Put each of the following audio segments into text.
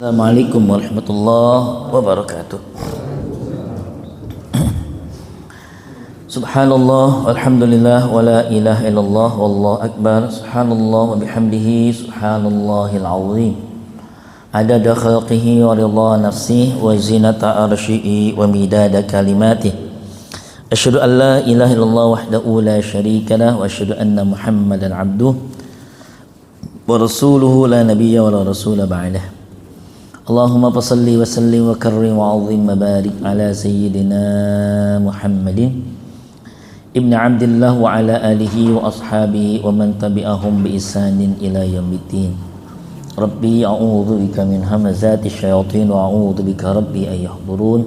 Assalamualaikum warahmatullahi wabarakatuh. Subhanallah, alhamdulillah, wa la ilaha illallah, wallahu akbar. Subhanallah wa bihamdihi, subhanallahil azim. Adada khalqihi wa ridha nafsihi wa zinata arsyihi wa midada kalimatihi. Asyhadu an la ilaha illallah wahdahu la syarika lah wa asyhadu anna Muhammadan abduhu wa rasuluhu la nabiyya wa la rasula ba'dah. Allahumma salli wa sallim wa karrim wa azim wa barik ala sayyidina Muhammadin ibni Abdillah wa ala alihi wa ashabihi wa man tabi'ahum bi ihsanin ila yaumiddin. Rabbi a'udzu bika min hamazati syayatin wa a'udzu bika rabbi an yahdurun.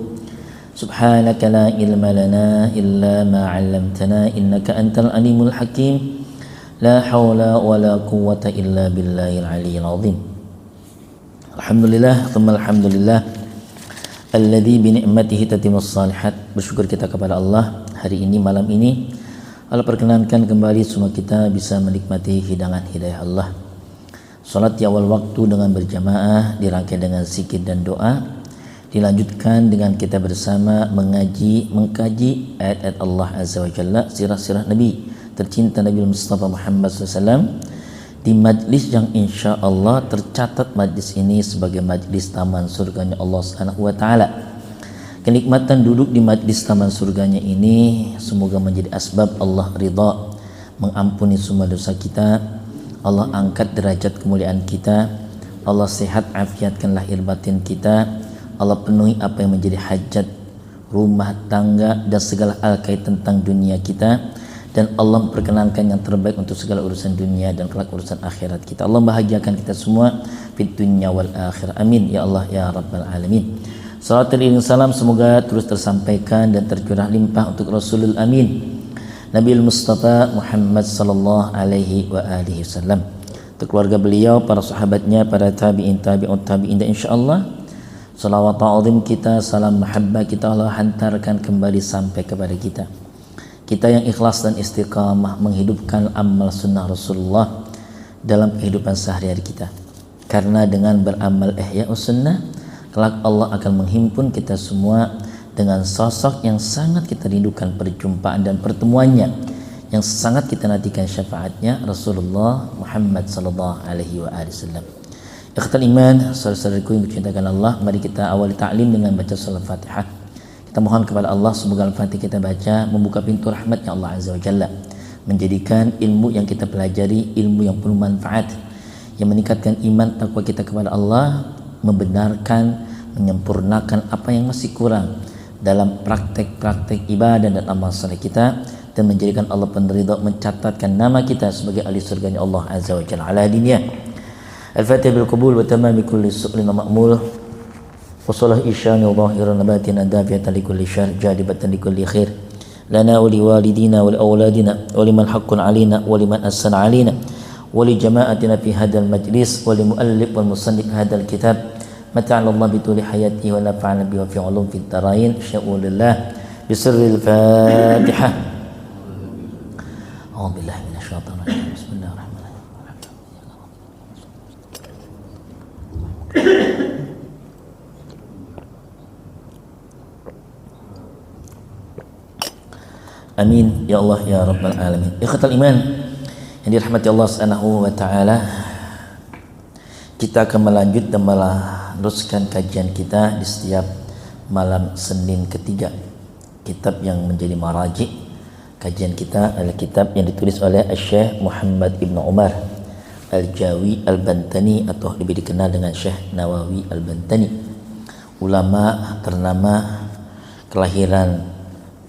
Subhanaka la ilma lana illa ma 'allamtana innaka antal alimul hakim. La haula wa la quwwata illa billahil aliyyil azim. Alhamdulillah, thumma alhamdulillah alladzi bi ni'matihi tatimmus shalihat. Bersyukur kita kepada Allah hari ini, malam ini Allah perkenankan kembali semua kita bisa menikmati hidangan hidayah Allah. Salat di awal waktu dengan berjamaah, dirangkai dengan zikir dan doa, dilanjutkan dengan kita bersama mengkaji ayat-ayat Allah Azza wa Jalla, sirah-sirah Nabi tercinta Nabi Mustafa Muhammad SAW di majlis yang insya Allah tercatat majlis ini sebagai majlis taman surganya Allah Subhanahu wa Ta'ala. Kenikmatan duduk di majlis taman surganya ini semoga menjadi asbab Allah ridha, mengampuni semua dosa kita, Allah angkat derajat kemuliaan kita, Allah sehat afiatkan lahir batin kita, Allah penuhi apa yang menjadi hajat rumah tangga dan segala hal kait tentang dunia kita, dan Allah memperkenankan yang terbaik untuk segala urusan dunia dan kelak urusan akhirat kita. Allah bahagiakan kita semua fid dunya wal akhir. Amin ya Allah ya rabbal alamin. Salawat dan salam semoga terus tersampaikan dan tercurah limpah untuk Rasulul Amin Nabi Mustafa Muhammad sallallahu alaihi wa alihi wasallam, untuk keluarga beliau, para sahabatnya, para tabi'in tabi'ut tabi'in, dan insyaallah salawat ta'zim kita, salam mahabbah kita Allah hantarkan kembali sampai kepada kita. Kita yang ikhlas dan istiqamah menghidupkan amal sunnah Rasulullah dalam kehidupan sehari-hari kita. Karena dengan beramal ihya'us sunnah, kelak Allah akan menghimpun kita semua dengan sosok yang sangat kita rindukan perjumpaan dan pertemuannya, yang sangat kita nantikan syafaatnya, Rasulullah Muhammad sallallahu alaihi wasallam. Ikhtal iman, saudara-saudaraku yang dicintakan Allah, mari kita awali ta'lim dengan baca surah Fatihah. Kita mohon kepada Allah semoga Al-Fatihah kita baca membuka pintu rahmatnya Allah Azza wa Jalla, menjadikan ilmu yang kita pelajari ilmu yang penuh manfaat, yang meningkatkan iman takwa kita kepada Allah, membenarkan, menyempurnakan apa yang masih kurang dalam praktek-praktek ibadah dan amal saleh kita, dan menjadikan Allah peneridha, mencatatkan nama kita sebagai ahli surganya Allah Azza wa Jalla ala diniyah. Al-Fatihah bil qabul wa tamami kulli su'lin wa ma'mul. وصلى إشان وظاهر نباتنا دافعة لكل شر جالبة لكل خير لنا ولوالدينا ولأولادنا ولمن حق علينا ولمن أحسن علينا ولجماعتنا في هذا المجلس ولمؤلف والمصنف هذا الكتاب متعنا الله بطول حياته ونفعنا به وفي علوم في الدارين شاء لله بسر الفاتحة. أعوذ بالله من الشيطان الرجيم بسم الله الرحمن الرحيم. Amin ya Allah ya rabbal alamin. Ikhwatal iman yang dirahmati Allah Subhanahu wa Ta'ala, kita akan melanjut dan meneruskan kajian kita di setiap malam Senin ketiga. Kitab yang menjadi maraji kajian kita adalah kitab yang ditulis oleh Syekh Muhammad Ibn Umar Al-Jawi Al-Bantani, atau lebih dikenal dengan Syekh Nawawi Al-Bantani, ulama ternama kelahiran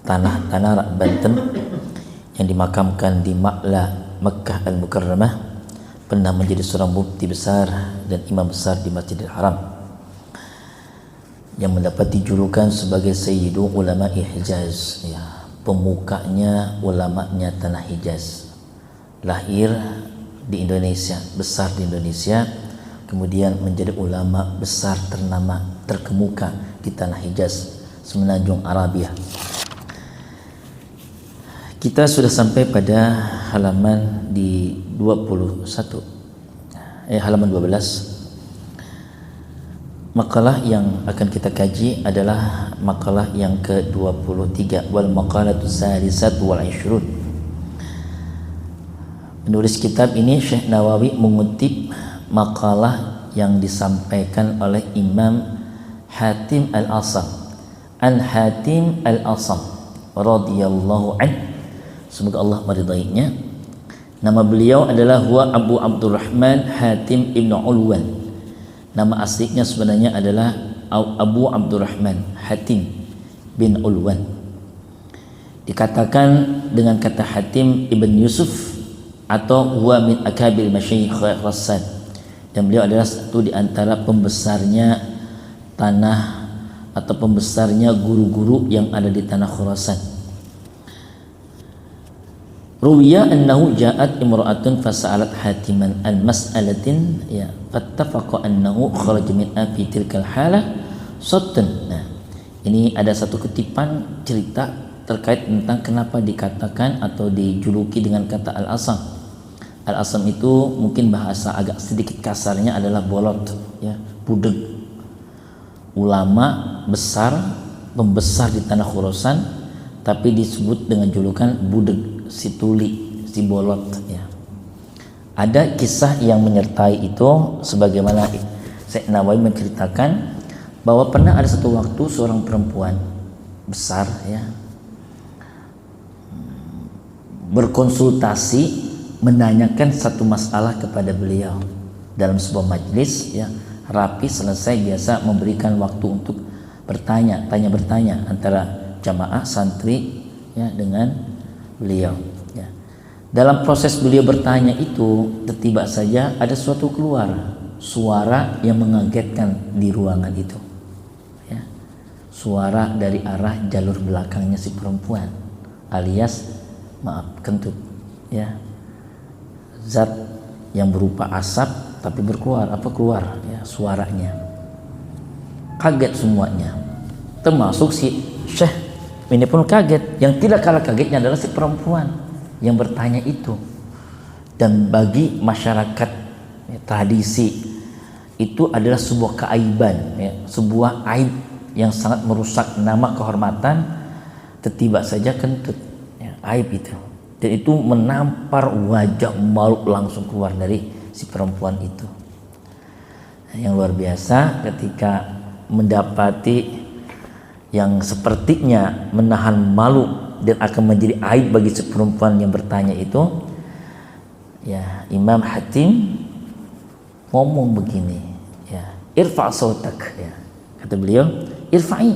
tanah Tanara, Banten, yang dimakamkan di Ma'la, Mekkah Al-Mukarramah, pernah menjadi seorang mufti besar dan imam besar di Masjidil Haram, yang mendapati julukan sebagai Sayyidu Ulama'i Hijaz, ya, pemukanya ulamanya tanah Hijaz. Lahir di Indonesia, besar di Indonesia, kemudian menjadi ulama besar ternama, terkemuka di tanah Hijaz, semenanjung Arabia. Kita sudah sampai pada halaman di 21, halaman 12. Makalah yang akan kita kaji adalah makalah yang ke-23, wal maqalatu salisatu wal 20. Penulis kitab ini Syekh Nawawi mengutip makalah yang disampaikan oleh Imam Hatim Al-Asam, An Hatim Al-Asam radhiyallahu anhu, semoga Allah meridainya. Nama beliau adalah huwa Abu Abdurrahman Hatim Ibn Ulwan. Nama aslinya sebenarnya adalah Abu Abdurrahman Hatim bin Ulwan. Dikatakan dengan kata Hatim ibn Yusuf atau huwa min akabil masyayikh Khurasan, dan beliau adalah satu di antara pembesarnya tanah atau pembesarnya guru-guru yang ada di tanah Khurasan. Ruwiya annahu ja'at imra'atun fasa'alat Hatiman an mas'alatin ya fattafaqa annahu kharaja min fi tilkal halah sattun. Nah, ini ada satu kutipan cerita terkait tentang kenapa dikatakan atau dijuluki dengan kata al-asam. Al-asam itu mungkin bahasa agak sedikit kasarnya adalah bolot, ya, budeg. Ulama besar, pembesar di tanah Khurasan, tapi disebut dengan julukan budeg, si tuli, si bolot, ya. Ada kisah yang menyertai itu, sebagaimana Syekh Nawawi menceritakan bahwa pernah ada satu waktu seorang perempuan besar, ya, berkonsultasi menanyakan satu masalah kepada beliau dalam sebuah majlis, ya, rapi selesai, biasa memberikan waktu untuk bertanya antara jamaah santri, ya, dengan beliau, ya. Dalam proses beliau bertanya itu, tiba saja ada suatu keluar suara yang mengagetkan di ruangan itu, ya. Suara dari arah jalur belakangnya si perempuan, alias kentut, ya. Zat yang berupa asap tapi keluar, ya, suaranya. Kaget semuanya, termasuk si Syekh. Ini pun kaget. Yang tidak kalah kagetnya adalah si perempuan yang bertanya itu. Dan bagi masyarakat, ya, tradisi itu adalah sebuah keaiban, ya, sebuah aib yang sangat merusak nama kehormatan. Tiba saja kentut, ya, aib itu, dan itu menampar wajah malu langsung keluar dari si perempuan itu. Yang luar biasa ketika mendapati yang sepertinya menahan malu dan akan menjadi aib bagi si perempuan yang bertanya itu, ya, Imam Hatim ngomong begini, ya, irfa' sautak, ya, kata beliau, irfa'i,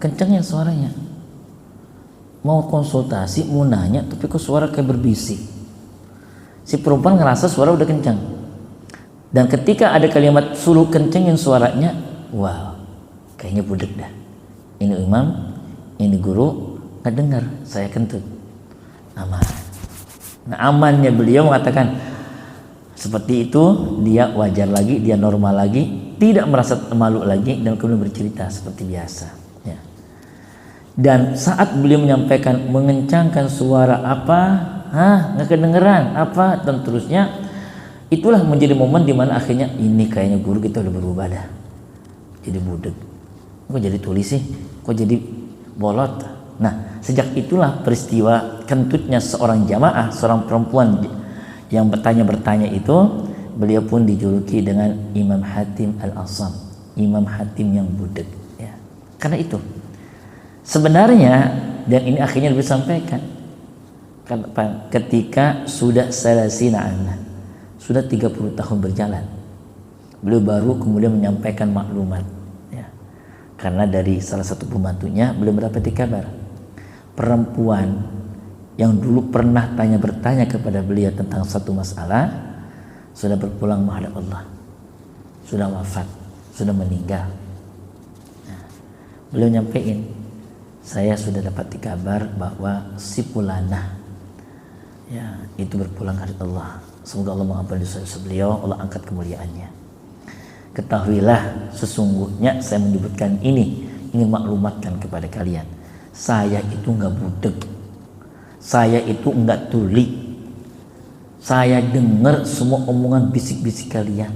kencangnya suaranya. Mau konsultasi, mau nanya, tapi kok suara kayak berbisik. Si perempuan ngerasa suara udah kencang, dan ketika ada kalimat suruh kencangin suaranya, wow, kayaknya budek dah. Ini imam, ini guru, nggak dengar saya kentut, aman. Nah, amannya beliau mengatakan seperti itu, dia wajar lagi, dia normal lagi, tidak merasa malu lagi, dan kemudian bercerita seperti biasa, ya. Dan saat beliau menyampaikan, mengencangkan suara apa, nggak kedengeran apa, dan terusnya, itulah menjadi momen dimana akhirnya ini kayaknya guru kita udah berubah dah, jadi budek. Kok jadi tuli sih? Kok jadi bolot? Nah, sejak itulah peristiwa kentutnya seorang jamaah, seorang perempuan yang bertanya itu, beliau pun dijuluki dengan Imam Hatim Al-Asam, Imam Hatim yang budek, ya. Karena itu sebenarnya, dan ini akhirnya disampaikan ketika sudah salasina anna, sudah 30 tahun berjalan, beliau baru kemudian menyampaikan maklumat. Karena dari salah satu pembantunya belum mendapati kabar, perempuan yang dulu pernah bertanya kepada beliau tentang satu masalah sudah berpulang menghadap Allah, sudah wafat, sudah meninggal. Nah, beliau nyampein, saya sudah dapat kabar bahwa si fulanah, ya, itu berpulang menghadap Allah. Semoga Allah mengampuni dosa beliau, Allah angkat kemuliaannya. Ketahuilah, sesungguhnya saya menyebutkan ini ingin maklumatkan kepada kalian, saya itu enggak budek, saya itu enggak tuli, saya dengar semua omongan bisik-bisik kalian,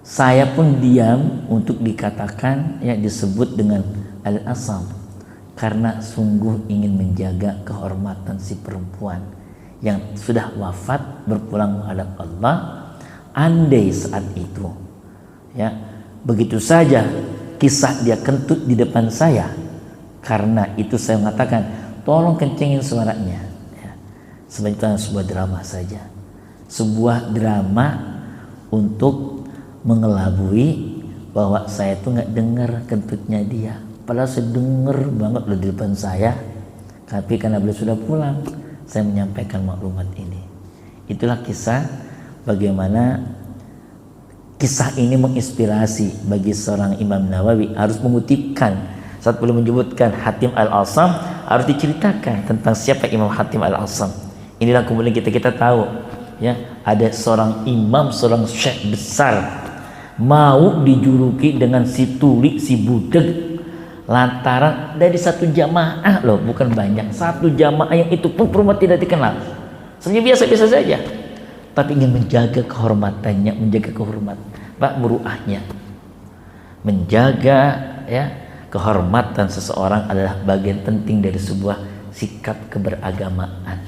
Saya pun diam untuk dikatakan, ya, disebut dengan al-asam, karena sungguh ingin menjaga kehormatan si perempuan yang sudah wafat berpulang menghadap Allah. Andai saat itu, ya, begitu saja kisah dia kentut di depan saya, karena itu saya mengatakan tolong kencengin suaranya, ya. Sebenarnya sebuah drama saja, sebuah drama untuk mengelabui bahwa saya tuh nggak dengar kentutnya dia, padahal saya dengar banget loh di depan saya, tapi karena beliau sudah pulang, saya menyampaikan maklumat ini. Itulah kisah bagaimana kisah ini menginspirasi bagi seorang Imam Nawawi harus mengutipkan saat belum menyebutkan Hatim Al-Asam, harus diceritakan tentang siapa Imam Hatim Al-Asam. Inilah kemudian kita tahu, ya, ada seorang imam, seorang syekh besar mau dijuluki dengan si tuli, si budeg, lantaran dari satu jamaah loh, bukan banyak, satu jamaah yang itu pun perempuan tidak dikenal, sebenarnya biasa-biasa saja, tapi ingin menjaga kehormatannya, menjaga kehormatan muruahnya. Menjaga, ya, kehormatan seseorang adalah bagian penting dari sebuah sikap keberagamaan,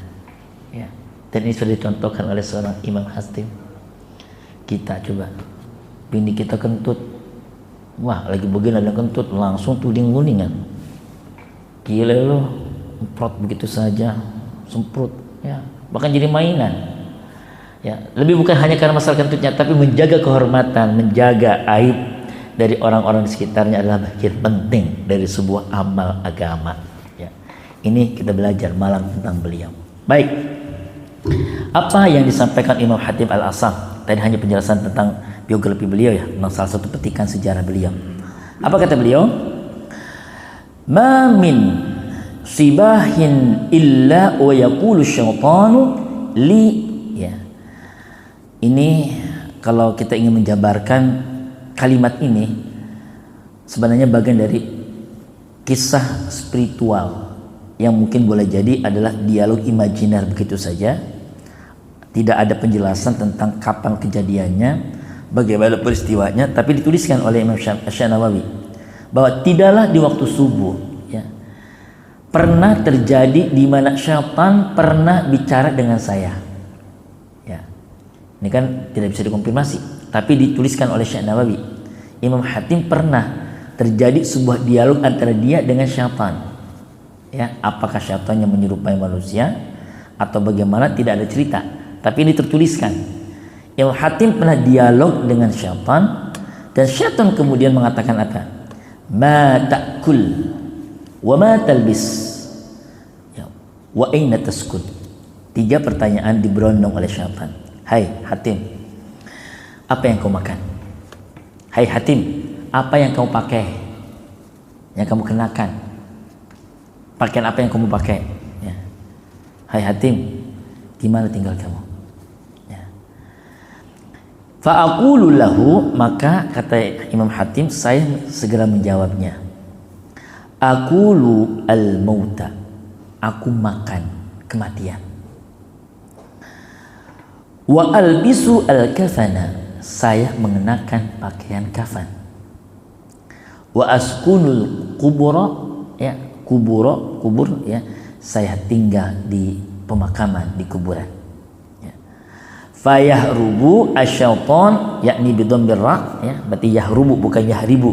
ya. Dan ini sudah dicontohkan oleh seorang Imam Hatim. Kita coba, bini kita kentut, wah lagi begini ada kentut, langsung tuding-guningan, gila loh, emprot begitu saja, semprot, ya, bahkan jadi mainan, ya. Lebih bukan hanya karena masalah kentutnya, tapi menjaga kehormatan, menjaga aib dari orang-orang di sekitarnya adalah bagian penting dari sebuah amal agama, ya. Ini kita belajar malam tentang beliau. Baik, apa yang disampaikan Imam Hatim Al-Asam tadi hanya penjelasan tentang biografi beliau, ya, tentang salah satu petikan sejarah beliau. Apa kata beliau? Ma min sibahin illa wa yaqulu syaitanu li, ya. Ini kalau kita ingin menjabarkan kalimat ini, sebenarnya bagian dari kisah spiritual yang mungkin boleh jadi adalah dialog imajiner begitu saja. Tidak ada penjelasan tentang kapan kejadiannya, bagaimana peristiwanya, tapi dituliskan oleh Imam Nawawi bahwa tidaklah di waktu subuh, ya, pernah terjadi di mana syaitan pernah bicara dengan saya, ya. Ini kan tidak bisa dikonfirmasi, tapi dituliskan oleh Syekh Nawawi. Imam Hatim pernah terjadi sebuah dialog antara dia dengan syaitan, ya. Apakah syaitan yang menyerupai manusia atau bagaimana, tidak ada cerita, tapi ini tertuliskan. Imam Hatim pernah dialog dengan syaitan, dan syaitan kemudian mengatakan apa? Ma ta'kul wa ma talbis, ya, wa aina taskun. 3 pertanyaan diberondong oleh syaitan. Hai Hatim, apa yang kau makan? Hai Hatim, apa yang kau pakai, yang kamu kenakan? Pakaian apa yang kamu pakai, ya. Hai Hatim, di mana tinggal kamu? Fa'aqulu lahu, maka kata Imam Hatim, saya segera menjawabnya. Aqulu al-mauta, aku makan kematian. Wa albisu al-kafana, saya mengenakan pakaian kafan. Wa askunul kubura, ya, kubur, ya, saya tinggal di pemakaman, di kuburan. Fayahrubu asyaiton, yakni bidhammir ra, ya, berarti yahrubu bukan yahribu,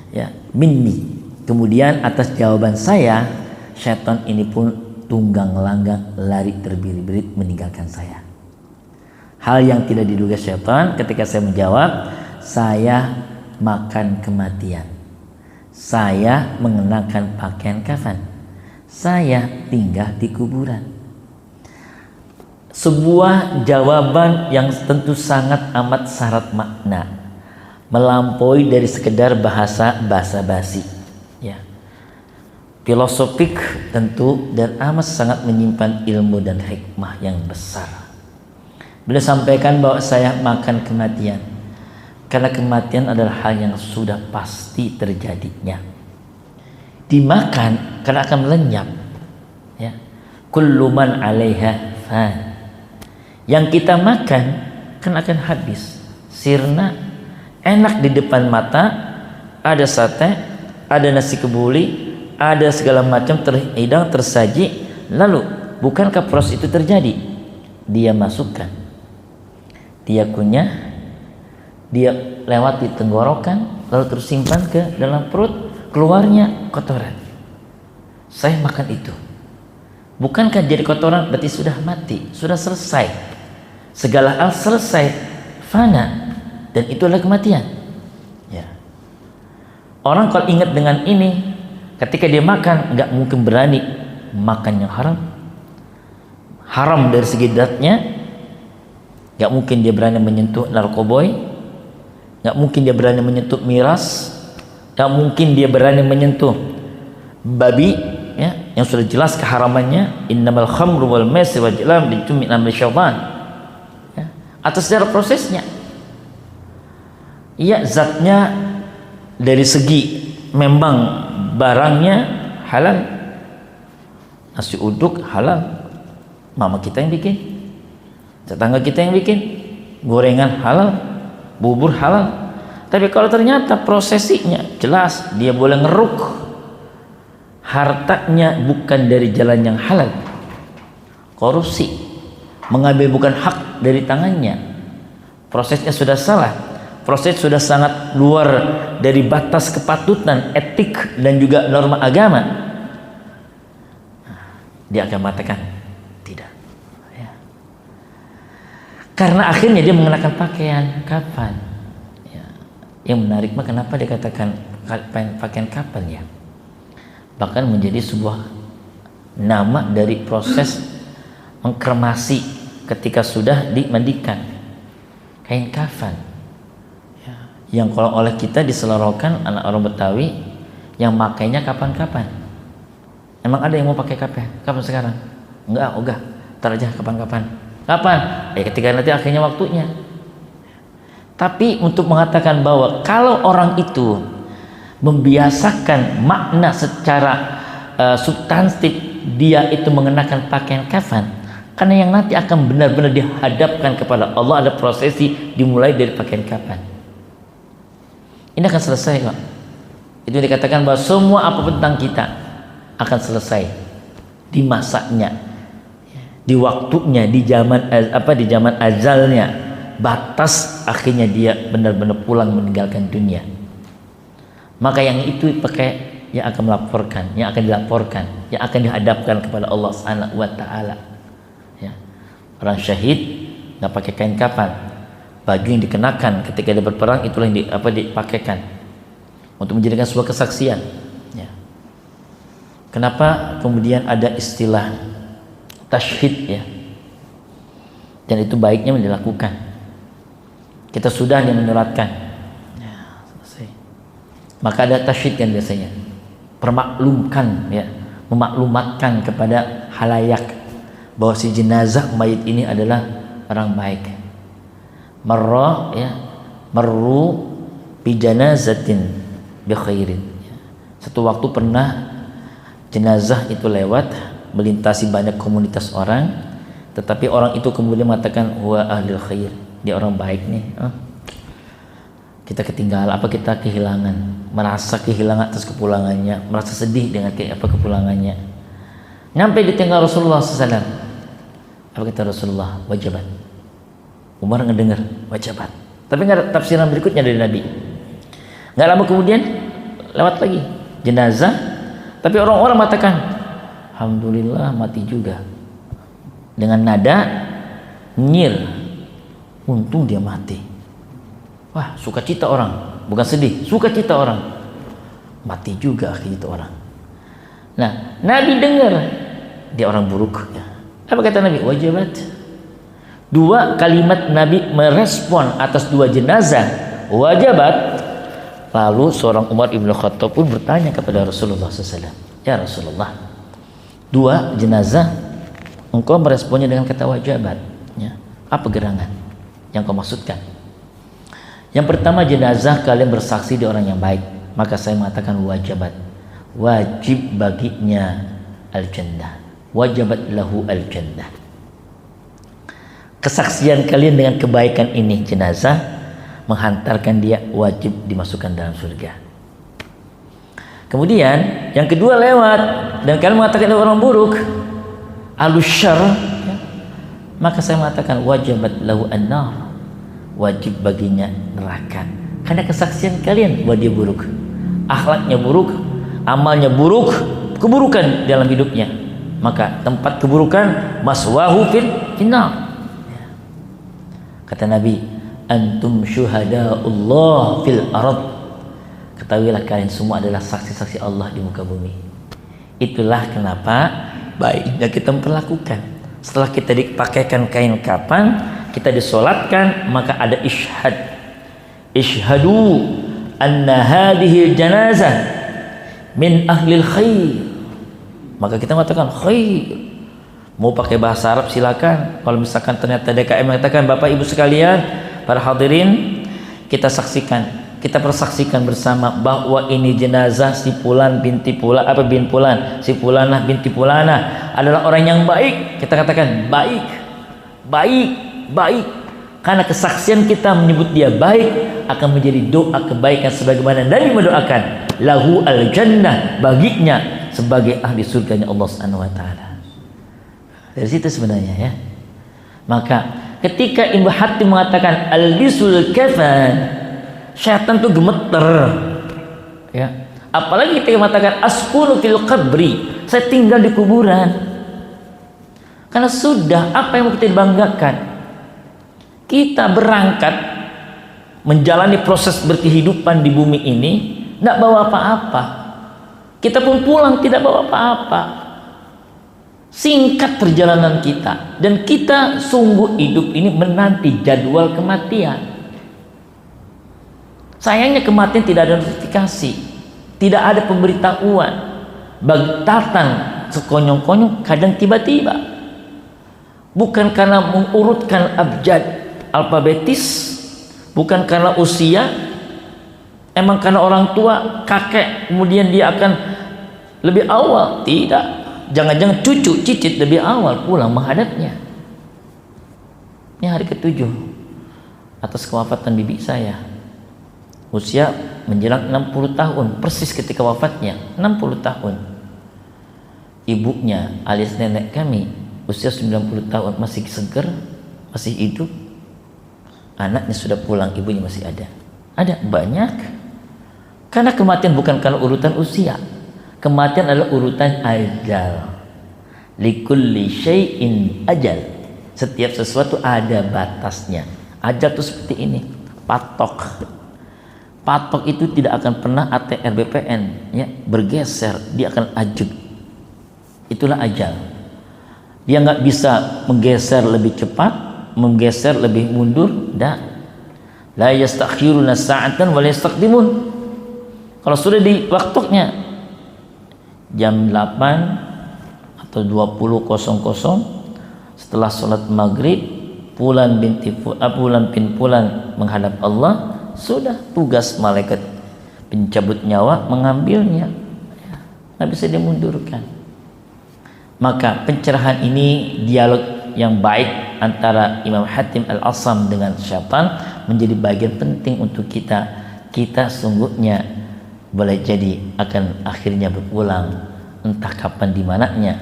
ya, minni. Kemudian atas jawaban saya, syaitan ini pun tunggang langgang lari terbirit-birit meninggalkan saya. Hal yang tidak diduga syaitan ketika saya menjawab, saya makan kematian, saya mengenakan pakaian kafan, saya tinggal di kuburan. Sebuah jawaban yang tentu sangat amat syarat makna, melampaui dari sekedar bahasa basa-basi, ya, filosofik tentu, dan amat sangat menyimpan ilmu dan hikmah yang besar. Beliau sampaikan bahwa saya makan kematian karena kematian adalah hal yang sudah pasti terjadinya. Dimakan karena akan melenyap, ya. Kullu man 'alaiha fan. Yang kita makan kan akan habis. sirna, enak di depan mata, ada sate, ada nasi kebuli, ada segala macam terhidang, tersaji. Lalu bukankah proses itu terjadi? Dia masukkan, dia kunyah, dia lewati tenggorokan, lalu terus simpan ke dalam perut, keluarnya kotoran. Saya makan itu. Bukankah jadi kotoran berarti sudah mati, sudah selesai. Segala hal selesai, fana, dan itu adalah kematian. Ya. Orang kalau ingat dengan ini, ketika dia makan nggak mungkin berani makan yang haram dari segi datnya. Nggak mungkin dia berani menyentuh narkoboy, nggak mungkin dia berani menyentuh miras, nggak mungkin dia berani menyentuh babi, ya, yang sudah jelas keharamannya. Innamal khamru wal maisir wal jalam min amri syaitan, ya. Atas secara prosesnya, iya, zatnya dari segi memang barangnya halal, nasi uduk halal, mama kita yang bikin, tetangga kita yang bikin, gorengan halal, bubur halal. Tapi kalau ternyata prosesinya jelas dia boleh ngeruk hartanya bukan dari jalan yang halal, korupsi, mengambil bukan hak dari tangannya, prosesnya sudah salah, proses sudah sangat luar dari batas kepatutan, etik dan juga norma agama, dia akan mengatakan tidak, ya. Karena akhirnya dia mengenakan pakaian kapan, ya. Yang menarik mah kenapa dia katakan pakaian kapan, ya, bahkan menjadi sebuah nama dari proses mengkremasi ketika sudah dimandikan, kain kafan, ya. Yang kalau oleh kita diselorokan anak orang Betawi yang makainya kapan-kapan. Emang ada yang mau pakai kapan sekarang? Enggak, enggak, ntar aja kapan-kapan. Kapan? Ketika nanti akhirnya waktunya. Tapi untuk mengatakan bahwa kalau orang itu membiasakan makna secara substantif, dia itu mengenakan pakaian kafan, karena yang nanti akan benar-benar dihadapkan kepada Allah, ada prosesi dimulai dari pakaian kafan. Ini akan selesai kok. Itu dikatakan bahwa semua apapun tentang kita akan selesai di masanya, di waktunya, di zaman di zaman azalnya, batas akhirnya dia benar-benar pulang meninggalkan dunia. Maka yang itu pakai, yang akan melaporkan, yang akan dilaporkan, yang akan dihadapkan kepada Allah Subhanahu wa taala. Ya. Orang syahid nggak pakai kain kafan, baju yang dikenakan ketika dia berperang itulah yang dipakaikan untuk menjadikan sebuah kesaksian. Ya. Kenapa kemudian ada istilah tasyhid, ya? Dan itu baiknya dilakukan. Kita sudah menyuratkan, ya, selesai. Maka ada tasyhid yang biasanya permaklumkan, ya, memaklumatkan kepada halayak bahwa si jenazah mayit ini adalah orang baik. Marra, ya, marru bi janazatin bi khairin. Satu waktu pernah jenazah itu lewat melintasi banyak komunitas orang, tetapi orang itu kemudian mengatakan huwa ahlul khair, dia orang baik nih. Kita ketinggalan, kita kehilangan, merasa kehilangan atas kepulangannya, merasa sedih dengan kepulangannya. Nyampe di tinggal Rasulullah SAW, apa kata Rasulullah? Wajabat. Umar ngedengar wajabat, tapi nggak ada tafsiran berikutnya dari Nabi. Nggak lama kemudian lewat lagi jenazah, tapi orang-orang mengatakan alhamdulillah mati juga, dengan nada nyir, untung dia mati. Wah, sukacita orang, bukan sedih, sukacita orang, mati juga akhirnya itu orang. Nah, Nabi dengar dia orang buruk, ya. Apa kata Nabi? Wajabat. Dua kalimat Nabi merespon atas dua jenazah, wajabat. Lalu seorang Umar ibn Khattab pun bertanya kepada Rasulullah SAW, ya Rasulullah, dua jenazah engkau meresponnya dengan kata wajabat, ya. Apa gerangan yang kau maksudkan? Yang pertama, jenazah kalian bersaksi di orang yang baik, maka saya mengatakan wajabat, wajib baginya al-jannah, wajabat lahu al-jannah. Kesaksian kalian dengan kebaikan ini jenazah, menghantarkan dia wajib dimasukkan dalam surga. Kemudian yang kedua lewat dan kalian mengatakan orang buruk, alusyar, ya, maka saya mengatakan wajibat lahu an-nar, wajib baginya neraka. Karena kesaksian kalian bahwa dia buruk, akhlaknya buruk, amalnya buruk, keburukan dalam hidupnya, maka tempat keburukan maswahu finnar. Kata Nabi, antum syuhadaullah fil ard. Ketahuilah kalian semua adalah saksi-saksi Allah di muka bumi. Itulah kenapa baiknya kita memperlakukan. Setelah kita dipakaikan kain kafan, kita disolatkan, maka ada isyhad. Isyhadu anna hadhihi janazah min ahlil khair. Maka kita mengatakan khair. Mau pakai bahasa Arab silakan. Kalau misalkan ternyata DKM mengatakan Bapak Ibu sekalian, para hadirin, kita saksikan, kita persaksikan bersama bahwa ini jenazah si Fulan binti Fulan, bin Fulan, si Fulanah binti Fulanah adalah orang yang baik. Kita katakan baik, baik, baik. Karena kesaksian kita menyebut dia baik akan menjadi doa kebaikan sebagaimana Nabi mendoakan lahu al jannah, baginya sebagai ahli surganya Allah Subhanahu wa taala. Dari situ sebenarnya ya. Maka ketika Ibnu Hatim mengatakan albisul kafan, syaitan tuh gemeter, ya. Apalagi ketika mengatakan askunu fil qabri, saya tinggal di kuburan. Karena sudah apa yang mau kita banggakan? Kita berangkat menjalani proses berkehidupan di bumi ini, tidak bawa apa-apa. Kita pun pulang tidak bawa apa-apa. Singkat perjalanan kita, dan kita sungguh hidup ini menanti jadwal kematian. Sayangnya kematian tidak ada notifikasi, tidak ada pemberitahuan, datang sekonyong-konyong, kadang tiba-tiba. Bukan karena mengurutkan abjad alfabetis, bukan karena usia, emang karena orang tua, kakek, kemudian dia akan lebih awal, tidak. Jangan-jangan cucu, cicit lebih awal pulang menghadapnya. Ini hari ke-7 atas kewafatan bibi saya. Usia menjelang 60 tahun, persis ketika wafatnya, 60 tahun. Ibunya alias nenek kami usia 90 tahun, masih seger, masih hidup. Anaknya sudah pulang, ibunya masih ada. Ada banyak. Karena kematian bukan karena urutan usia. Kematian adalah urutan ajal. Likulli syai'in ajal. Setiap sesuatu ada batasnya. Ajal itu seperti ini, patok. Patok itu tidak akan pernah ATR BPN ya, bergeser, dia akan ajud. Itulah ajal. Dia nggak bisa menggeser lebih cepat, menggeser lebih mundur, dah. La yastakhiruna sa'atan wa la yastaqdimun. Kalau sudah di waktunya jam 8 atau 20.00 setelah sholat maghrib, Fulan bin Fulan menghadap Allah, sudah tugas malaikat pencabut nyawa mengambilnya, nggak bisa dimundurkan. Maka pencerahan ini, dialog yang baik antara Imam Hatim Al-Asam dengan syaitan menjadi bagian penting untuk kita. Kita sungguhnya boleh jadi akan akhirnya berpulang, entah kapan di mananya.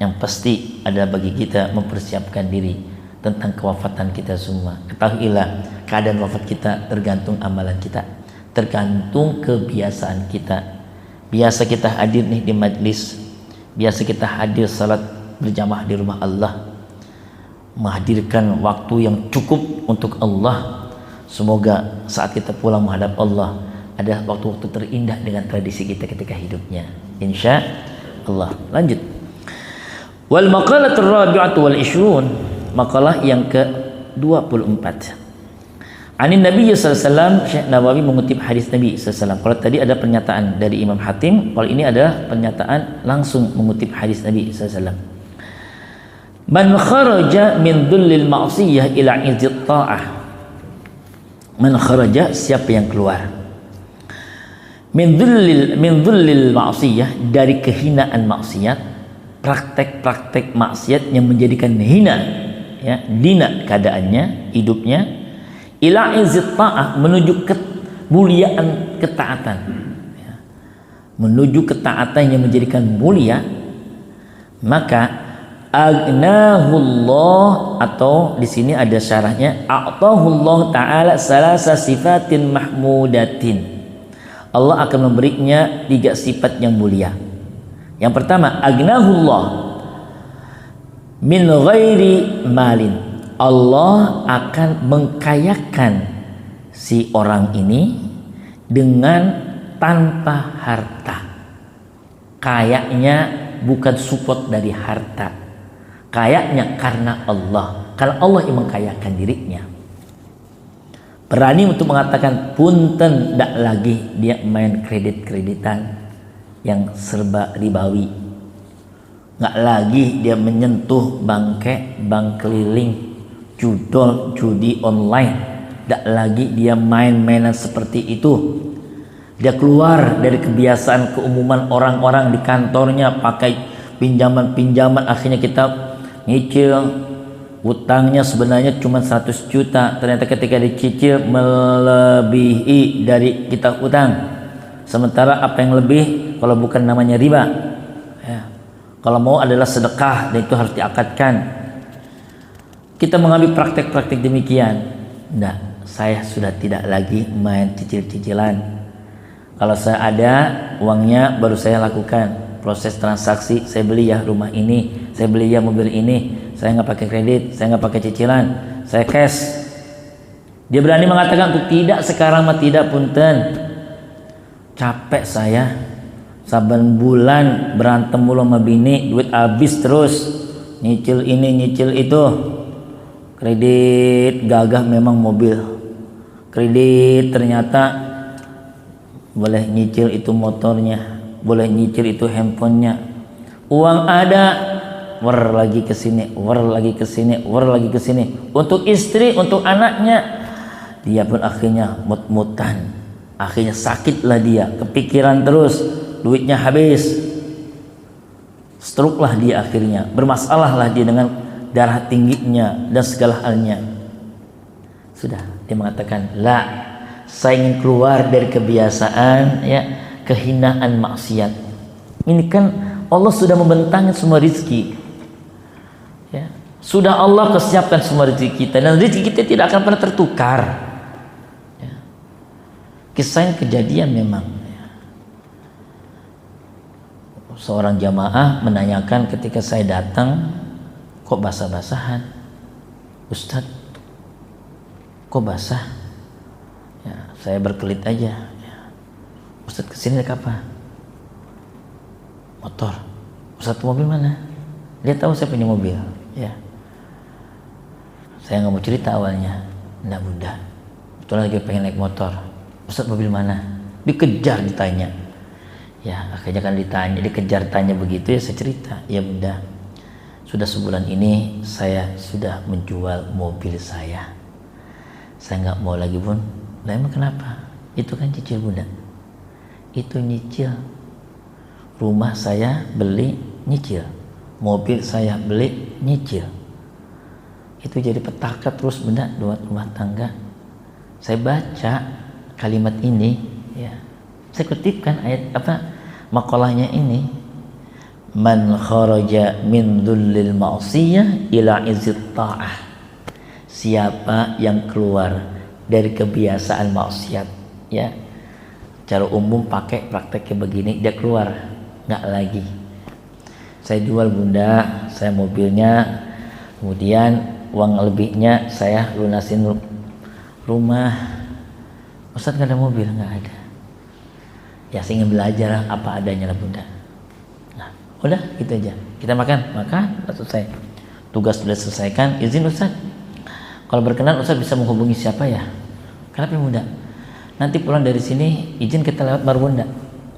Yang pasti adalah bagi kita mempersiapkan diri tentang kewafatan kita semua. Ketahuilah, keadaan wafat kita tergantung amalan kita, tergantung kebiasaan kita. Biasa kita hadir nih di majlis, biasa kita hadir salat berjamaah di rumah Allah, menghadirkan waktu yang cukup untuk Allah. Semoga saat kita pulang menghadap Allah adalah waktu-waktu terindah dengan tradisi kita ketika hidupnya, insya Allah. Lanjut. Wal maqalatur rabi'atu wal 20, makalah yang ke-24. Anin Nabi sallallahu alaihi wasallam, Syekh Nawawi mengutip hadis Nabi sallallahu alaihi wasallam. Kalau tadi ada pernyataan dari Imam Hatim, kalau ini adalah pernyataan langsung mengutip hadis Nabi sallallahu alaihi wasallam. Man kharaja min dhullil ma'siyah ila izzit ta'ah. Man kharaja, siapa yang keluar min dhullil ma'siyah, dari kehinaan maksiat, praktek-praktek maksiat yang menjadikan hina ya, dina keadaannya, hidupnya, ila izzit ta'ah, menuju kemuliaan ketaatan, ya. Menuju ketaatan yang menjadikan mulia, maka agnahullah, atau di sini ada syarahnya, a'tahullah ta'ala salasa sifatin mahmudatin. Allah akan memberinya 3 sifat yang mulia. Yang pertama, agnahullah min ghairi malin. Allah akan mengkayakan si orang ini dengan tanpa harta. Kayaknya bukan support dari harta, kayaknya karena Allah. Kalau Allah yang mengkayakan dirinya, berani untuk mengatakan punten, tidak lagi dia main kredit-kreditan yang serba ribawi, nggak lagi dia menyentuh bangke, bank keliling, judol, judi online, tidak lagi dia main-mainan seperti itu. Dia keluar dari kebiasaan keumuman orang-orang di kantornya pakai pinjaman-pinjaman, akhirnya kita nyicil, utangnya sebenarnya cuma 100 juta, ternyata ketika dicicil melebihi dari kita utang. Sementara apa yang lebih kalau bukan namanya riba, ya. Kalau mau adalah sedekah, dan itu harus diakadkan. Kita mengambil praktek-praktek demikian. Nah, saya sudah tidak lagi main cicil-cicilan. Kalau saya ada uangnya baru saya lakukan proses transaksi. Saya beli ya rumah ini, saya beli ya mobil ini. Saya nggak pakai kredit, saya nggak pakai cicilan, saya cash. Dia berani mengatakan untuk tidak sekarang mah tidak, punten. Capek saya, saban bulan berantem mulu sama bini, duit habis terus, nyicil ini nyicil itu. Kredit gagah memang mobil, kredit ternyata boleh nyicil itu motornya, boleh nyicil itu handphonenya. Uang ada, war lagi ke sini, war lagi ke sini, war lagi ke sini. Untuk istri, untuk anaknya, dia pun akhirnya mut-mutan. Akhirnya sakitlah dia, kepikiran terus, duitnya habis. Stroke lah dia akhirnya, bermasalah lah dia dengan darah tingginya dan segala halnya. Sudah, dia mengatakan, la, saya ingin keluar dari kebiasaan, ya, kehinaan maksiat. Ini kan Allah sudah membentangkan semua rezeki, ya. Sudah Allah kesiapkan semua rezeki kita, dan rezeki kita tidak akan pernah tertukar, ya. Kisah kejadian memang, ya. Seorang jamaah menanyakan ketika saya datang, kok basah-basahan, Ustadz, kok basah? Ya, saya berkelit aja, ya. Ustadz kesini naik apa? Motor. Ustadz mobil mana? Dia tahu saya punya mobil, ya. Saya nggak mau cerita awalnya, nggak bunda, betul lagi pengen naik motor. Ustadz mobil mana? Dikejar ditanya, ya akhirnya kan ditanya, dikejar tanya begitu, ya saya cerita, ya bunda, sudah sebulan ini saya sudah menjual mobil saya nggak mau lagi bun. Lah emang kenapa? Itu kan cicil bunda, itu nyicil. Rumah saya beli nyicil, mobil saya beli nyicil. Itu jadi petaka terus bunda buat rumah tangga. Saya baca kalimat ini, ya, saya kutipkan ayat makalahnya ini, man kharaja min dhullil ma'siyah ila izzit ta'ah. Siapa yang keluar dari kebiasaan maksiat, ya, cara umum pakai prakteknya begini, dia keluar, nggak lagi. Saya jual bunda, saya mobilnya, kemudian uang lebihnya saya lunasin rumah. Ustadz nggak ada mobil, nggak ada. Ya saya ingin belajar apa adanya lah bunda. Nah, udah gitu aja. Kita makan, selesai. Tugas sudah selesaikan, izin Ustadz. Kalau berkenan Ustadz bisa menghubungi siapa ya? Kenapa bunda? Nanti pulang dari sini izin kita lewat Margonda.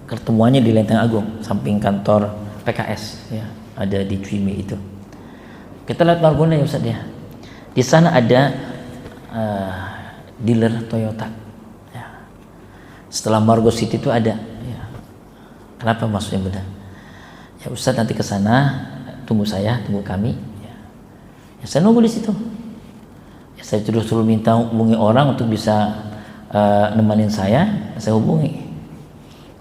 Ketemuannya di Lenteng Agung, samping kantor PKS, ya, ada di Cimi itu. Kita lewat Margonda ya Ustadz ya. Di sana ada dealer Toyota. Ya. Setelah Margo City itu ada. Ya. Kenapa maksudnya bunda? Ya Ustadz nanti ke sana, tunggu kami. Ya. Ya, saya nunggu di situ. Ya, Saya terus minta hubungi orang untuk bisa nemenin saya hubungi.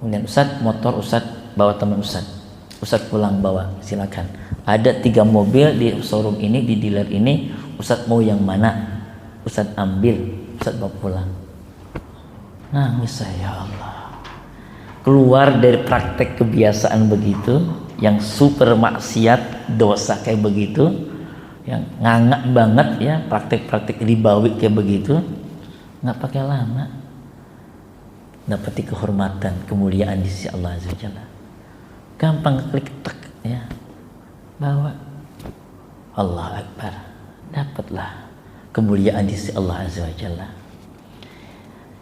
Kemudian Ustadz, motor Ustadz bawa teman Ustadz pulang bawa, silakan. Ada 3 mobil di showroom ini, di dealer ini, Ustadz mau yang mana? Ustadz ambil, Ustadz bawa pulang. Nangis saya, ya Allah. Keluar dari praktek kebiasaan begitu, yang super maksiat, dosa kayak begitu, yang ngangak banget ya, praktek-praktek ribawi kayak begitu, nggak pakai lama dapati kehormatan, kemuliaan di sisi Allah Azza wa Jalla. Gampang klik tek ya, bawa, Allah Akbar, dapatlah kemuliaan di sisi Allah Azza wa Jalla.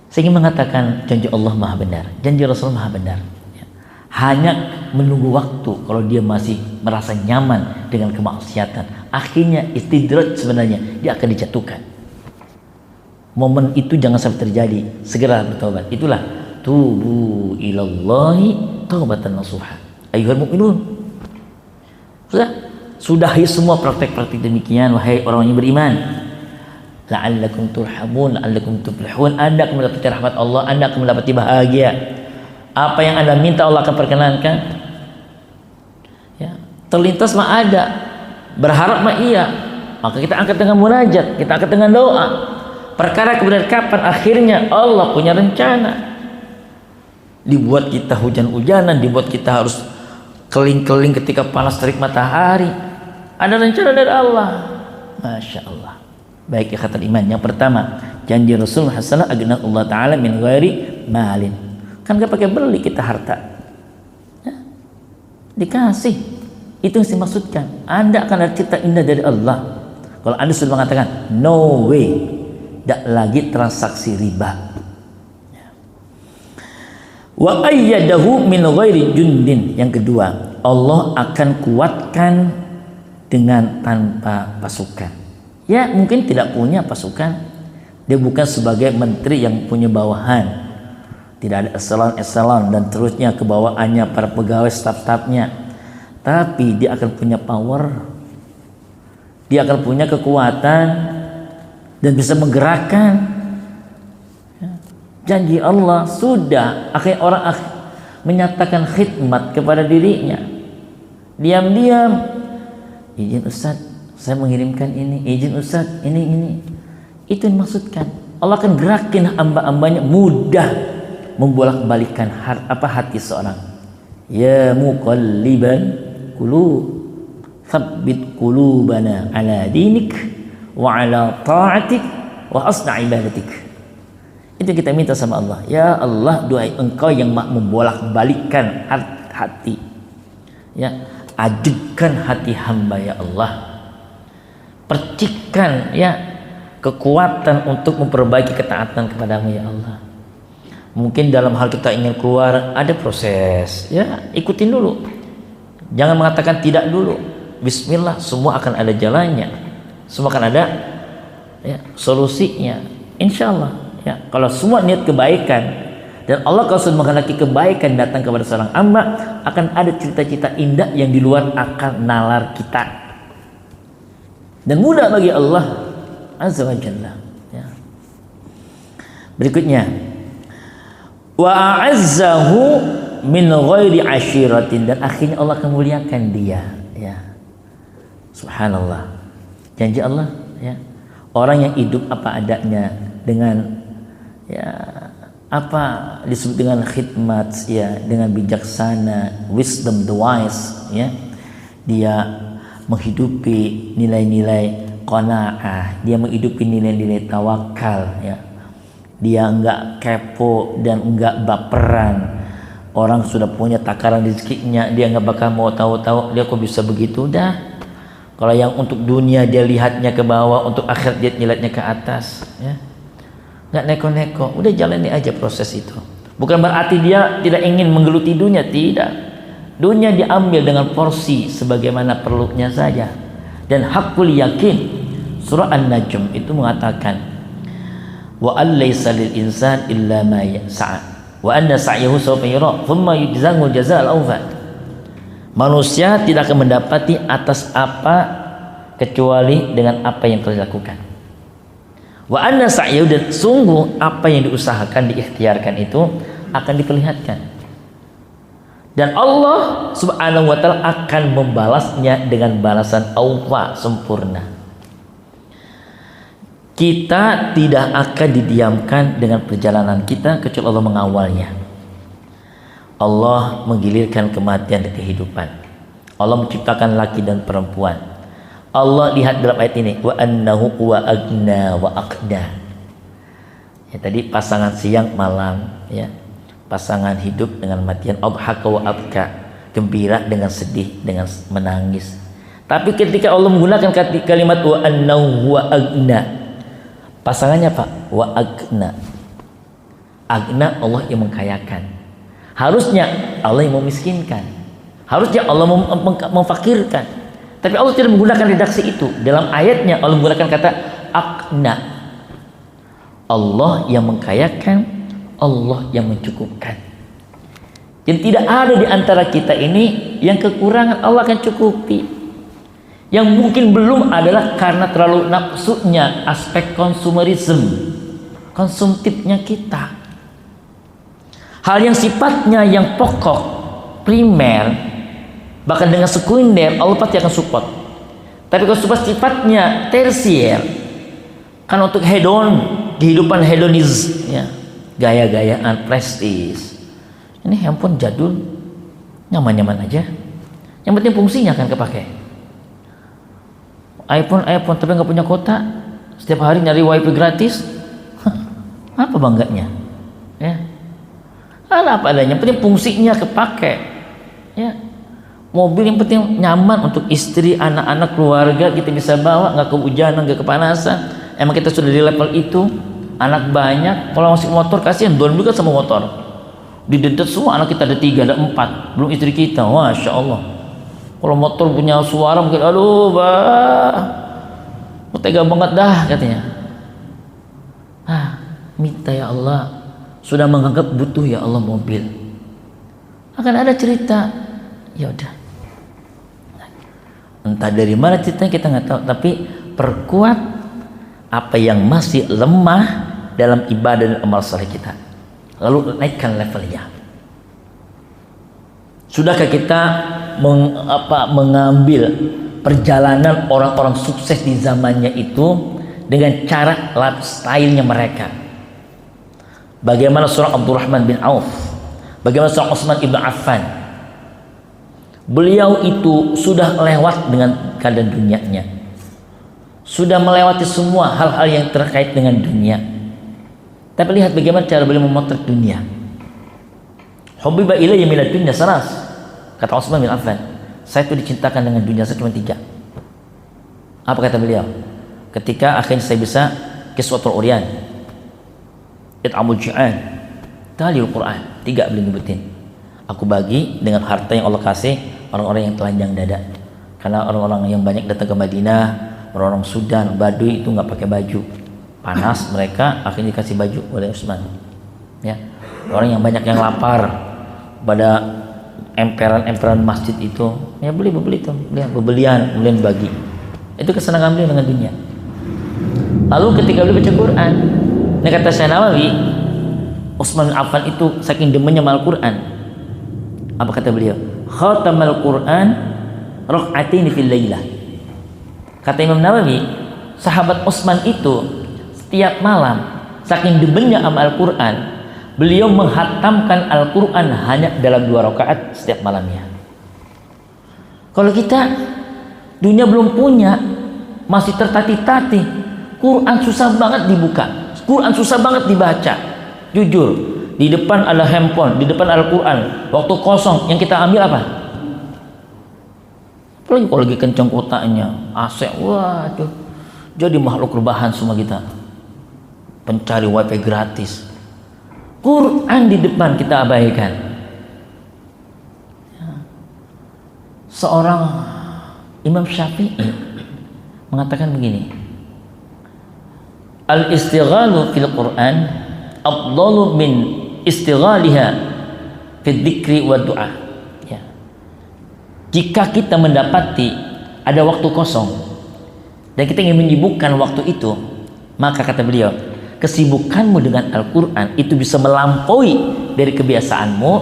Saya ingin mengatakan janji Allah maha benar, janji Rasul maha benar. Hanya menunggu waktu. Kalau dia masih merasa nyaman dengan kemaksiatan, akhirnya istidraj, sebenarnya dia akan dijatuhkan. Momen itu jangan sampai terjadi, segera bertobat. Itulah tubu ilallahi taubatan nasuha ayyuhal mu'minun. Sudahi semua praktek-praktek demikian wahai orang yang beriman. La'allakum turhamun, la'allakum tuflihun. Anda akan mendapati rahmat Allah, Anda akan mendapati bahagia. Apa yang Anda minta Allah akan perkenankan. Ya, terlintas mah ada, berharap mah iya. Maka kita angkat dengan munajat, kita angkat dengan doa. Perkara kemudian kapan akhirnya Allah punya rencana. Dibuat kita hujan-hujanan, dibuat kita harus keling-keling ketika panas terik matahari. Ada rencana dari Allah. Masya Allah. Baik ikatan iman. Yang pertama, janji Rasulullah SAW agna Allah Ta'ala min ghairi malin. Kan gak pakai beli kita harta ya, dikasih. Itu yang dimaksudkan. Anda akan ada cipta indah dari Allah. Kalau Anda sudah mengatakan no way, tidak lagi transaksi riba. Wa ayyadahu min ghairi jundin. Yang kedua, Allah akan kuatkan dengan tanpa pasukan. Ya mungkin tidak punya pasukan, dia bukan sebagai menteri yang punya bawahan, tidak ada eselon-eselon dan terusnya kebawaannya para pegawai staf-stafnya, tapi dia akan punya power, dia akan punya kekuatan dan bisa menggerakkan. Janji Allah sudah, akhirnya orang menyatakan khidmat kepada dirinya. Diam-diam, izin Ustaz, saya mengirimkan ini, izin Ustaz, ini. Itu yang dimaksudkan. Allah akan gerakin hamba-hambanya, mudah membolak-balikan hati seorang. Ya muqalliban qulub, tsabbit qulubana ala dinik wa ala ta'atik wa asna ibadatik. Itu yang kita minta sama Allah. Ya Allah, doa Engkau yang membolak-balikan hati. Ya, ajukan hati hamba ya Allah. Percikan ya kekuatan untuk memperbaiki ketaatan kepadamu ya Allah. Mungkin dalam hal kita ingin keluar ada proses ya, ikutin dulu, jangan mengatakan tidak dulu. Bismillah, semua akan ada jalannya, semua akan ada ya solusinya, insya Allah ya. Kalau semua niat kebaikan dan Allah kalau sudah menghendaki kebaikan datang kepada seorang hamba, akan ada cita-cita indah yang di luar akan nalar kita. Dan mudah bagi Allah Azza wa Jalla ya. Berikutnya, wa a'azzahu min ghairi ashiratin, dan akhirnya Allah akan muliakan dia ya. Subhanallah, janji Allah ya. Orang yang hidup apa adanya dengan ya apa disebut dengan khidmat ya, dengan bijaksana, wisdom, the wise ya, dia menghidupi nilai-nilai qanaah, dia menghidupi nilai-nilai tawakal ya. Dia enggak kepo dan enggak baperan. Orang sudah punya takaran rezekinya, dia enggak bakal mau tahu-tahu dia kok bisa begitu dah. Kalau yang untuk dunia dia lihatnya ke bawah, untuk akhirat dia lihatnya ke atas ya. Enggak neko-neko, udah jalani aja proses itu. Bukan berarti dia tidak ingin menggeluti dunia, tidak. Dunia diambil dengan porsi sebagaimana perlunya saja. Dan hakul yakin, surah An-Najm itu mengatakan, wa allaysa lil insan illa ma sa'a wa anna sa'yahu sawfa yura thumma yujzahu jazaa'al awfa. Manusia tidak akan mendapati atas apa kecuali dengan apa yang telah dilakukan. Wa anna sa'yahu, dan sungguh apa yang diusahakan, diikhtiarkan itu akan diperlihatkan. Dan Allah Subhanahu wa taala akan membalasnya dengan balasan awfa, sempurna. Kita tidak akan didiamkan dengan perjalanan kita kecuali Allah mengawalnya. Allah menggilirkan kematian dan kehidupan. Allah menciptakan laki dan perempuan. Allah lihat dalam ayat ini, wa annahu wa agna wa aqda. Ya, tadi pasangan siang malam, ya. Pasangan hidup dengan matian, adhaka wa abka, gembira dengan sedih, dengan menangis. Tapi ketika Allah menggunakan kalimat wa annahu wa agna, pasangannya Pak, wa agna. Agna, Allah yang mengkayakan. Harusnya Allah yang memiskinkan. Harusnya Allah memfakirkan. Tapi Allah tidak menggunakan redaksi itu. Dalam ayatnya Allah menggunakan kata agna. Allah yang mengkayakan, Allah yang mencukupkan. Jadi tidak ada di antara kita ini yang kekurangan, Allah akan cukupi. Yang mungkin belum adalah karena terlalu nafsunya, aspek konsumerisme, konsumtifnya kita. Hal yang sifatnya yang pokok, primer, bahkan dengan sekunder, Allah pasti akan support. Tapi kalau sifatnya tersier, kan untuk hedon, kehidupan hedonis, ya, gaya-gayaan, prestis. Ini handphone jadul, nyaman-nyaman aja. Yang penting fungsinya akan kepake. iPhone tapi nggak punya kota, setiap hari nyari wifi gratis. Apa bangganya? Ya. Apa adanya, yang penting fungsinya kepake. Ya. Mobil yang penting nyaman untuk istri, anak-anak, keluarga, kita bisa bawa, nggak kehujanan, nggak kepanasan. Emang kita sudah di level itu. Anak banyak, kalau masih motor kasihan, down juga sama motor. Didedet semua, anak kita ada 3, ada 4, belum istri kita. Masya Allah. Kalau motor punya suara mungkin, aduh bah, tega banget dah katanya. Minta ya Allah, sudah menganggap butuh ya Allah mobil. Akan ada cerita, ya udah. Entah dari mana ceritanya kita nggak tahu, tapi perkuat apa yang masih lemah dalam ibadah dan amal saleh kita, lalu naikkan levelnya. Sudahkah kita mengambil perjalanan orang-orang sukses di zamannya itu dengan cara lifestyle-nya mereka? Bagaimana seorang Abdurrahman bin Auf, bagaimana seorang Utsman ibn Affan? Beliau itu sudah lewat dengan keadaan dunianya, sudah melewati semua hal-hal yang terkait dengan dunia. Tapi lihat bagaimana cara beliau memotret dunia. Hubbiba ilayya minad dunya salas, kata Utsman bin Affan, saya itu dicintakan dengan dunia saya cuma 3. Apa kata beliau? Ketika akhirnya saya bisa kiswatul uryan, it'amul ju'an, talil Quran, 3 beliau nyebutin. Aku bagi dengan harta yang Allah kasih orang-orang yang telanjang dada. Karena orang-orang yang banyak datang ke Madinah, orang-orang Sudan, Baduy itu nggak pakai baju, panas mereka, akhirnya dikasih baju oleh Utsman. Ya, orang yang banyak yang lapar pada emperan masjid itu, ya beli itu, belian bagi. Itu kesenangan beliau dengan dunia. Lalu ketika beliau baca Quran, ini kata Syekh Nawawi, Utsman bin Affan itu saking demennya sama Al-Quran. Apa kata beliau? Khatamal Quran rak'atain fil lailah. Kata Imam Nawawi, sahabat Utsman itu setiap malam saking demennya sama Al-Quran, beliau menghatamkan Al-Quran hanya dalam 2 rakaat setiap malamnya. Kalau kita dunia belum punya, masih tertati-tati, Quran susah banget dibuka, Quran susah banget dibaca. Jujur, di depan ada handphone, di depan Al-Quran, waktu kosong yang kita ambil apa? Apalagi kalau lagi kencang kotaknya, AC, waduh, jadi makhluk rebahan semua kita, pencari wifi gratis. Quran di depan kita abaikan. Seorang Imam Syafi'i mengatakan begini, al-istighalu fil Quran afdalu min istighaliha fi dzikri wa du'a. Ya. Jika kita mendapati ada waktu kosong dan kita ingin menyibukkan waktu itu Maka kata beliau, kesibukanmu dengan Al-Quran itu bisa melampaui dari kebiasaanmu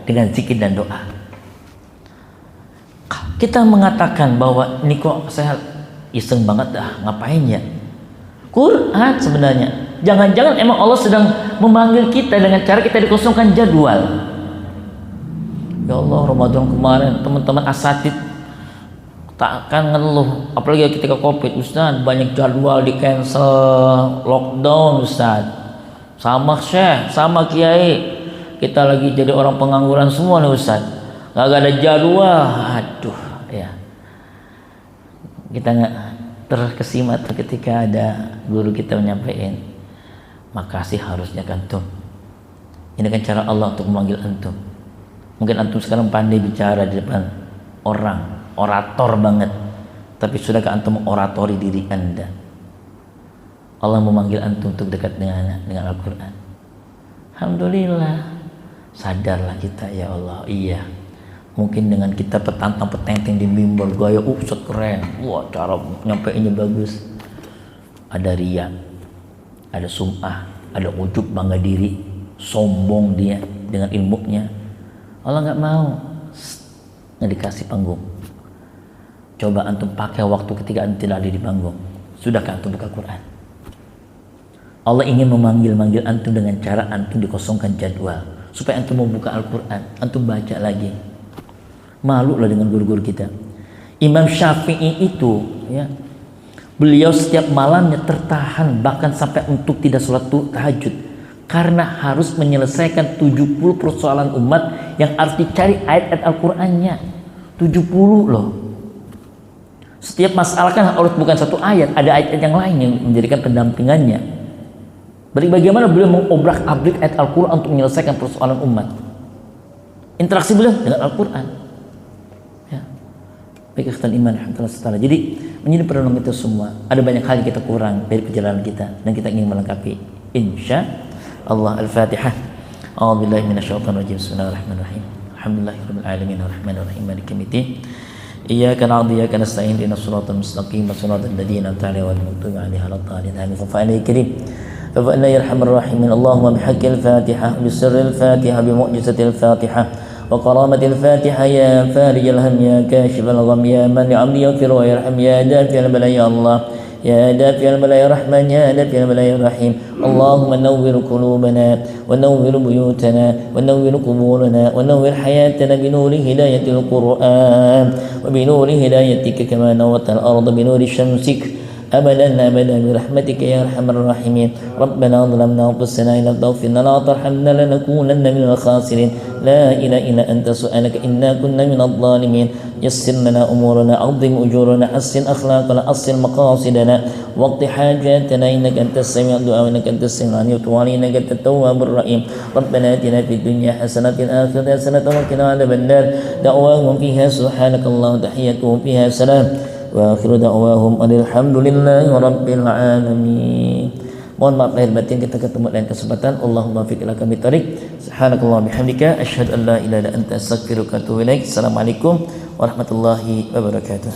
dengan zikir dan doa. Kita mengatakan bahwa ini kok saya iseng banget ngapain ya? Quran sebenarnya. Jangan-jangan emang Allah sedang memanggil kita dengan cara kita dikosongkan jadwal. Ya Allah, Ramadan kemarin teman-teman asatid takkan ngeluh, apalagi ketika Covid, Ustaz, banyak jadwal di cancel, lockdown Ustaz. Sama Syekh, sama Kiai, kita lagi jadi orang pengangguran semua nih Ustaz. Gak ada jadwal, aduh ya. Kita nggak terkesima ketika ada guru kita menyampaikan, makasih harusnya antum. Ini kan cara Allah untuk memanggil antum. Mungkin antum sekarang pandai bicara di depan orang, orator banget, tapi sudahkah antum mengoratori diri anda? Allah memanggil antum untuk dekat dengan Al-Quran. Alhamdulillah, sadarlah kita ya Allah. Iya, mungkin dengan kita petantang-petenteng di mimbar gaya Ustaz keren, wah cara nyampeinnya bagus, ada riya, ada sum'ah, ada ujub, bangga diri, sombong dia dengan ilmunya. Allah nggak mau, nggak dikasih panggung. Coba antum pakai waktu ketika antum tidak ada di panggung. Sudahkah antum buka Quran? Allah ingin memanggil antum dengan cara antum dikosongkan jadwal, supaya antum mau buka Al-Quran, antum baca lagi. Malu lah dengan guru-guru kita. Imam Syafi'i itu ya, beliau setiap malamnya tertahan bahkan sampai untuk tidak sholat tahajud, karena harus menyelesaikan 70 persoalan umat yang harus dicari ayat-ayat Al-Qurannya. 70 loh. Setiap masalah kan harus bukan satu ayat, ada ayat-ayat yang lain yang menjadikan pendampingannya. Bagaimana beliau mengobrak-abrik ayat Al-Quran untuk menyelesaikan persoalan umat. Interaksi beliau dengan Al-Quran. Ya. Baik ikhwan iman, alhamdulillah. Jadi menjadi perenung kita semua. Ada banyak hal yang kita kurang dari perjalanan kita dan kita ingin melengkapi. Insya Allah. Al-Fatihah. A'udzubillahi minasyaitonir rajim. Bismillahirrahmanirrahim. Alhamdulillahirabbil alamin arrahmanir rahim maliki yaumiddin. Iyyaka na'budu wa iyyaka nasta'in ihdinas siratal mustaqim siratal ladzina an'amta alaihim ghairil maghdubi alaihim waladdallin. Amin. Fa'alil karim. فإنه يرحم الراحمين. اللهم بحق الفاتحة بسر الفاتحة بمعجزة الفاتحة وكرامة الفاتحة يا فارج الهم يا كاشف الغم يا من عبد يغفر ويرحم يا دافع البلاء يا الله يا دافع البلاء يا رحمن يا دافع البلاء يا رحيم. اللهم نور قلوبنا ونور بيوتنا ونور قبورنا ونور حياتنا بنور هداية القرآن وبنور هدايتك كما نورت الأرض بنور شمسك أبدا أبدا برحمتك يا أرحم الراحمين. ربنا ظلمنا أنفسنا إن لم تغفر لنا وترحمنا لنكونن من الخاسرين. لا إله إلا أنت سبحانك إنا كنا من الظالمين. يسر لنا أمورنا عظم أجورنا حسن أخلاقنا أصل مقاصدنا وقت حاجاتنا إنك أنت السميع الدعاء وإنك أنت السميع العليم وتب علينا إنك أنت التواب الرحيم. ربنا آتنا في الدنيا حسنة وفي الآخرة حسنة وقنا عذاب النار. دعواهم فيها سبحانك اللهم تحيتهم فيها سلام وآخر دعواهم alhamdulillahi rabbil alamin. Mohon maaf lahir batin, kita ketemu lain kesempatan. Allahumma fiq ila kami tarik. Subhanakallah bihamdika asyhadu an la ilaha illa anta astaghfiruka wa atubu ilaik. Assalamualaikum warahmatullahi wabarakatuh.